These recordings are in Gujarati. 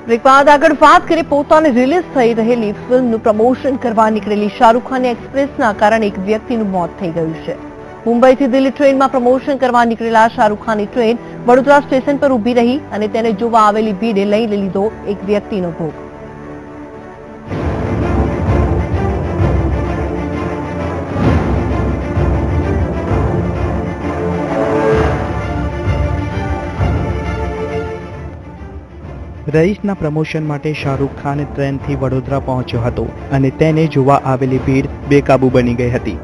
બ્રેક બાદ આગળ વાત કરીએ પોતાની રિલીઝ થઈ રહેલી ફિલ્મનું પ્રમોશન કરવા નીકળેલી શાહરૂખ ખાનની એક્સપ્રેસના કારણે એક વ્યક્તિનું મોત થઈ ગયું છે. મુંબઈથી દિલ્હી ટ્રેનમાં પ્રમોશન કરવા નીકળેલા શાહરૂખ ખાનની ટ્રેન વડોદરા સ્ટેશન પર ઊભી રહી અને તેને જોવા આવેલી ભીડે લઈ લીધો એક વ્યક્તિનો ભોગ. રઈસના પ્રમોશન માટે શાહરૂખ ખાન ટ્રેનથી વડોદરા પહોંચ્યો હતો અને તેને જોવા આવેલી ભીડ બેકાબુ બની ગઈ હતી.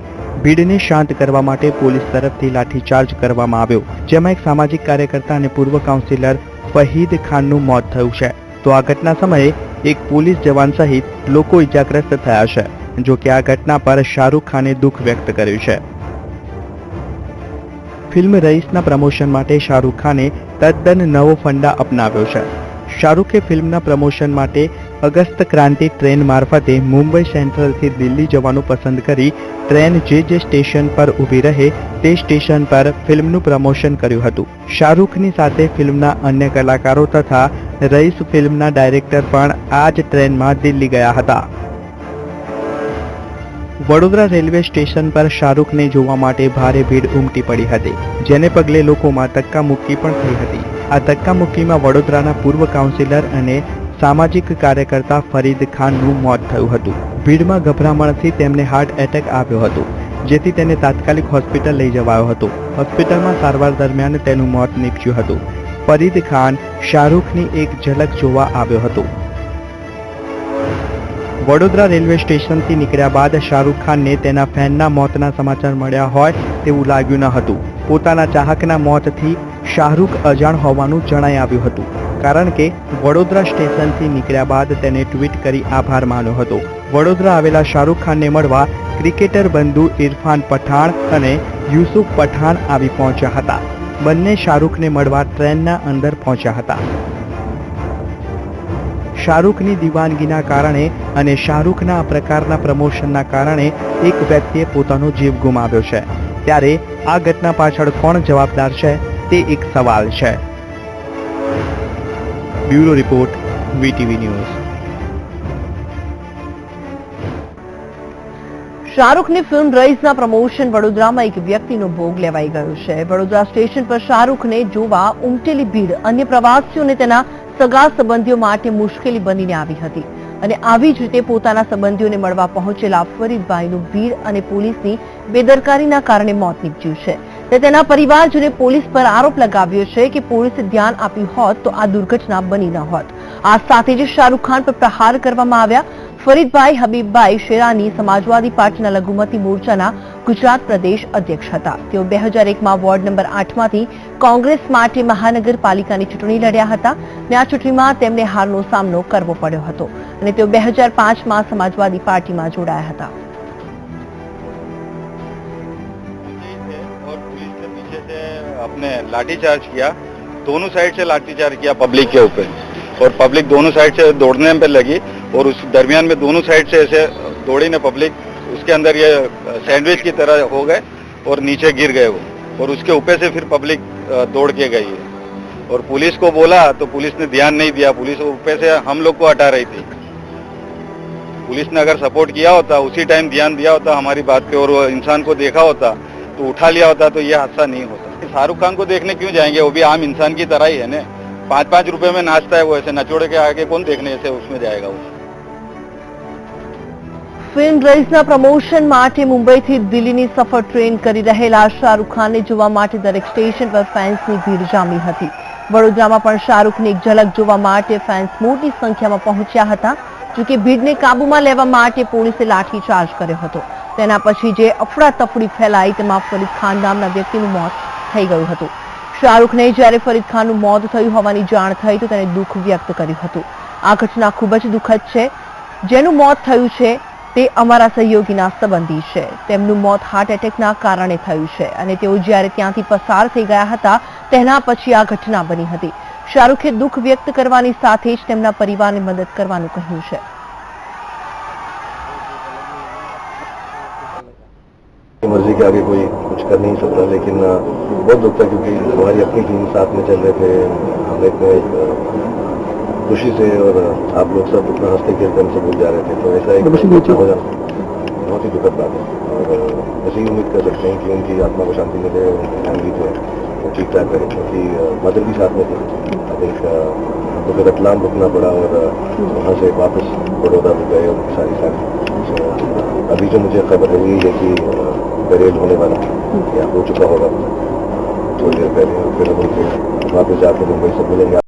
ભીડને શાંત કરવા માટે પોલીસ તરફથી લાઠીચાર્જ કરવામાં આવ્યો, જેમાં એક સામાજિક કાર્યકર્તા અને પૂર્વ કાઉન્સિલર ફહીદ ખાનનું મોત થયું છે. તો આ ઘટના સમયે એક પોલીસ જવાન સહિત લોકો ઇજાગ્રસ્ત થયા છે. જો કે આ ઘટના પર શાહરૂખ ખાને દુઃખ વ્યક્ત કર્યું છે. ફિલ્મ રઈસના પ્રમોશન માટે શાહરૂખ ખાને તદ્દન નવો ફંડા અપનાવ્યો છે. શાહરૂખે ફિલ્મના પ્રમોશન માટે અગસ્ત ક્રાંતિ ટ્રેન મારફતે મુંબઈ સેન્ટ્રલથી દિલ્હી જવાનું પસંદ કરી ટ્રેન જે સ્ટેશન પર ઊભી રહે તે સ્ટેશન પર ફિલ્મનું પ્રમોશન કર્યું હતું. શાહરૂખની સાથે ફિલ્મના અન્ય કલાકારો તથા રઈસ ફિલ્મના ડાયરેક્ટર પણ આ જ ટ્રેનમાં દિલ્હી ગયા હતા. વડોદરા રેલવે સ્ટેશન પર શાહરૂખને જોવા માટે ભારે ભીડ ઉમટી પડી હતી, જેને પગલે લોકોમાં ધક્કામુક્કી પણ થઈ હતી. આ ધક્કામુક્કીમાં વડોદરાના પૂર્વ કાઉન્સિલર અને સામાજિક કાર્યકર્તા ફરીદ ખાનનું મોત થયું હતું. ભીડમાં ગભરામણથી તેમને હાર્ટ એટેક આવ્યો હતો, જેથી તેને તાત્કાલિક હોસ્પિટલ લઈ જવાયો હતો. હોસ્પિટલમાં સારવાર દરમિયાન તેનું મોત નીપજ્યું હતું. ફરીદ ખાન શાહરૂખની એક ઝલક જોવા આવ્યો હતો. વડોદરા રેલવે સ્ટેશનથી નીકળ્યા બાદ શાહરૂખ ખાનને તેના ફેનના મોતના સમાચાર મળ્યા હોય તેવું લાગ્યું ન હતું. પોતાના ચાહકના મોતથી શાહરૂખ અજાણ હોવાનું જણાઈ આવ્યું હતું, કારણ કે વડોદરા સ્ટેશનથી નીકળ્યા બાદ તેને ટ્વીટ કરી આભાર માન્યો હતો. વડોદરા આવેલા શાહરૂખ ખાનને મળવા ક્રિકેટર બંધુ ઇરફાન પઠાણ અને યુસુફ પઠાણ આવી પહોંચ્યા હતા. બંને શાહરૂખને મળવા ટ્રેનના અંદર પહોંચ્યા હતા. શાહરૂખની દીવાનગીના કારણે અને શાહરૂખના આ પ્રકારના પ્રમોશનના કારણે એક વ્યક્તિએ પોતાનો જીવ ગુમાવ્યો છે. ત્યારે આ ઘટના પાછળ કોણ જવાબદાર છે તે એક સવાલ છે. Bureau report, VTV news. શાહરૂખની ફિલ્મ રઈસના પ્રમોશન વડોદરામાં એક વ્યક્તિનો ભોગ લેવાઈ ગયો છે. વડોદરા સ્ટેશન પર શાહરૂખને જોવા ઉમટેલી ભીડ અન્ય પ્રવાસીઓને તેના સગા સંબંધીઓ માટે મુશ્કેલી બનીને આવી હતી અને આવી જ રીતે પોતાના સંબંધીઓને મળવા પહોંચેલા ફરીદભાઈનું ભીડ અને પોલીસની બેદરકારીના કારણે મોત નીપજ્યું છે. તેના પરિવારજને પોલીસ પર આરોપ લગાવ્યો છે કે પોલીસે ધ્યાન આપ્યું હોત તો આ દુર્ઘટના બની ન હોત. આ સાથે જ શાહરૂખ ખાન પર પ્રહાર કરવામાં આવ્યા. ફરીદભાઈ હબીબભાઈ શેરાની સમાજવાદી પાર્ટીના લઘુમતી મોરચાના ગુજરાત પ્રદેશ અધ્યક્ષ હતા. તેઓ 2001માં વોર્ડ નંબર 8માંથી કોંગ્રેસ માટે મહાનગરપાલિકાની ચૂંટણી લડ્યા હતા અને આ ચૂંટણીમાં તેમને હારનો સામનો કરવો પડ્યો હતો અને તેઓ 2005માં સમાજવાદી પાર્ટીમાં જોડાયા હતા. आपने लाठीचार्ज किया, दोनों साइड से लाठीचार्ज किया पब्लिक के ऊपर, और पब्लिक दोनों साइड से दौड़ने पे लगी और उस दरमियान में दोनों साइड से ऐसे दौड़ी ने पब्लिक, उसके अंदर ये सैंडविच की तरह हो गए और नीचे गिर गए वो, और उसके ऊपर से फिर पब्लिक दौड़ के गई है और पुलिस को बोला तो पुलिस ने ध्यान नहीं दिया. पुलिस ऊपर से हम लोग को हटा रही थी. पुलिस ने अगर सपोर्ट किया होता, उसी टाइम ध्यान दिया होता हमारी बात पे और वो इंसान को देखा होता तो उठा लिया होता तो ये हादसा नहीं होता. शाहरुख खान को देखने क्यों जाएंगे, वो भी आम इंसान की तरह ही है ना. 5-5 रुपए में नाचता है वो, ऐसे नचोड़े के आगे कौन देखने ऐसे उसमें जाएगा वो. ફિલ્મ રઈસના પ્રમોશન માટે મુંબઈથી દિલ્હીની સફર ટ્રેન કરી રહેલા શાહરૂખ ખાનને જોવા માટે દરેક સ્ટેશન પર ફેન્સની ભીડ જામી હતી. વડોદરામાં પણ શાહરૂખની એક ઝલક જોવા માટે ફેન્સ મોટી સંખ્યામાં પહોંચ્યા હતા. જોકે ભીડને કાબૂમાં લેવા માટે પોલીસે લાઠીચાર્જ કર્યો હતો. તેના પછી જે અફડાતફડી ફેલાઈ તેમાં ફરીદ ખાન નામના વ્યક્તિનું મોત થઈ ગયું હતું. શાહરૂખને જ્યારે ફરીદ ખાનનું મોત થયું હોવાની જાણ થઈ તો તેને દુઃખ વ્યક્ત કર્યું હતું. આ ઘટના ખૂબ જ દુઃખદ છે. જેનું મોત થયું છે તે અમારા સહયોગીના સંબંધી છે. તેમનું મોત હાર્ટ એટેકના કારણે થયું છે અને તેઓ જ્યારે ત્યાંથી પસાર થઈ ગયા હતા તેના પછી આ ઘટના બની હતી. શાહરૂખે દુઃખ વ્યક્ત કરવાની સાથે જ તેમના પરિવારને મદદ કરવાનું કહ્યું છે. मर्जी के आगे कोई कुछ कर नहीं सकता, लेकिन बहुत दुख था क्योंकि हमारी अपनी टीम साथ में चल रहे थे. हम एक खुशी से और आप लोग सब इतना हंसते खेलते हमसे भूल जा रहे थे, तो ऐसा एक हो जाना बहुत ही दुखद बात है। और ऐसे ही उम्मीद कर सकते हैं कि उनकी आत्मा को शांति मिले, उनकी फैमिली जो है वो ठीक ठाक रहे, क्योंकि मदर भी साथ में थी। आई थिंक हमको फिर रतलाम रुकना पड़ा और वहाँ से वापस बड़ौदा भी गए उनकी सारी फैमिली। तो अभी जो मुझे खबर है यही है कि बरेल होने वाला या हो चुका होगा थोड़ी देर पहले, और फिर उनके वापस जाकर मुंबई से मिलेंगे।